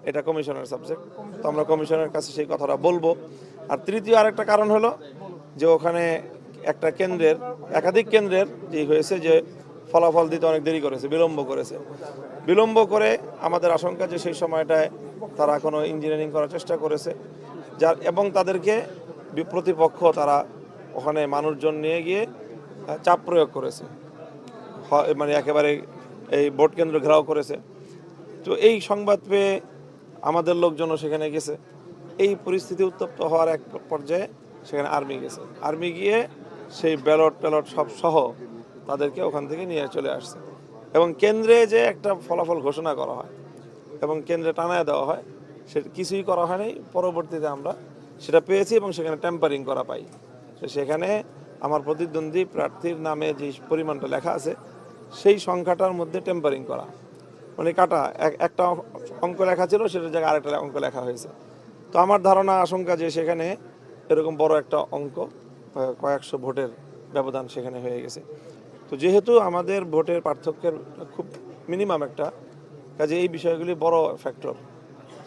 এটা কমিশনের সাবজেক্ট, তো আমরা কমিশনের কাছে সেই কথাটা বলবো। আর তৃতীয় আরেকটা কারণ হলো যে ওখানে একটা কেন্দ্রের একাধিক কেন্দ্রের যে হয়েছে যে ফলাফল দিতে অনেক দেরি করেছে, বিলম্ব করে আমাদের আশঙ্কা যে সেই সময়টায় তারা কোনো ইঞ্জিনিয়ারিং করার চেষ্টা করেছে, যার এবং তাদেরকে প্রতিপক্ষ তারা ওখানে মানুষজন নিয়ে গিয়ে চাপ প্রয়োগ করেছে, মানে একেবারে এই ভোট কেন্দ্র ঘেরাও করেছে। তো এই সংবাদ পেয়ে আমাদের লোকজনও সেখানে গেছে। এই পরিস্থিতি উত্তপ্ত হওয়ার এক পর্যায়ে সেখানে আর্মি গেছে, আর্মি গিয়ে সেই ব্যালট সব সহ তাদেরকে ওখান থেকে নিয়ে চলে আসছে। এবং কেন্দ্রে যে একটা ফলাফল ঘোষণা করা হয় এবং কেন্দ্রে টানায় দেওয়া হয়, সেটা কিছুই করা হয়নি। পরবর্তীতে আমরা সেটা পেয়েছি এবং সেখানে ট্যাম্পারিং করা পাই। সেখানে আমার প্রতিদ্বন্দ্বী প্রার্থীর নামে যে পরিমাণটা লেখা আছে সেই সংখ্যাটার মধ্যে ট্যাম্পারিং করা, মানে কাটা একটা অঙ্ক লেখা ছিল সেটার জায়গায় আরেকটা অঙ্ক লেখা হয়েছে। তো আমার ধারণা আশঙ্কা যে সেখানে এরকম বড় একটা অঙ্ক, কয়েকশো ভোটের ব্যবধান সেখানে হয়ে গেছে। তো যেহেতু আমাদের ভোটের পার্থক্যের খুব মিনিমাম একটা, কাজে এই বিষয়গুলি বড় ফ্যাক্টর,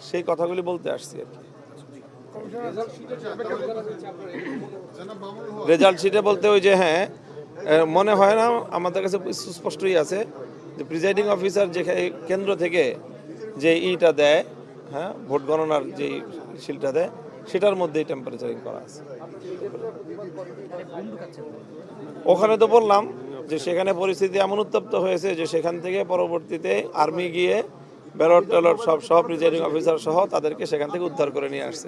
সেই কথাগুলি বলতে আসছি আর কি। রেজাল্ট শিটে বলতে ওই যে হ্যাঁ, মনে হয় না, আমাদের কাছে সুস্পষ্টই আছে যে প্রিজাইডিং অফিসার যেখানে কেন্দ্র থেকে যে ইটা দেয়, হ্যাঁ, ভোট গণনার যে শিলটা দেয় সেটার মধ্যেই টেম্পারেচারিং করা আছে। ওখানে তো বললাম যে সেখানে পরিস্থিতি এমন উত্তপ্ত হয়েছে যে সেখান থেকে পরবর্তীতে আর্মি গিয়ে ব্যালট সব প্রিজাইডিং অফিসার সহ তাদেরকে সেখান থেকে উদ্ধার করে নিয়ে আসছে।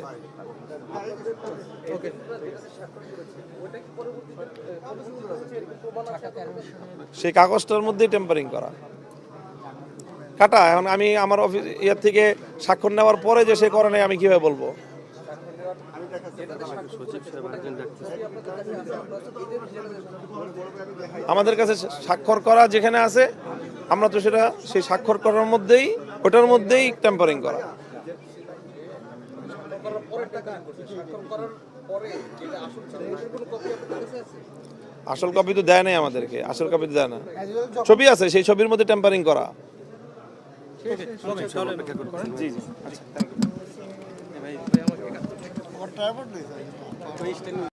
সেই কাগজটার মধ্যেই টেম্পারিং করা কাটা। এখন আমি আমার অফিস ইয়ার থেকে স্বাক্ষর নেওয়ার পরে যে সে করে নাই আমি কিভাবে বলবো? আমাদের কাছে স্বাক্ষর করা যেখানে আছে আমরা তো সেটা সেই স্বাক্ষর করার মধ্যেই ওটার মধ্যেই টেম্পারিং করা। আসল কপি তো দেয় নাই আমাদেরকে, আসল কপি তো দেয় না, ছবি আছে সেই ছবির মধ্যে টেম্পারিং করা। জি জি আচ্ছা।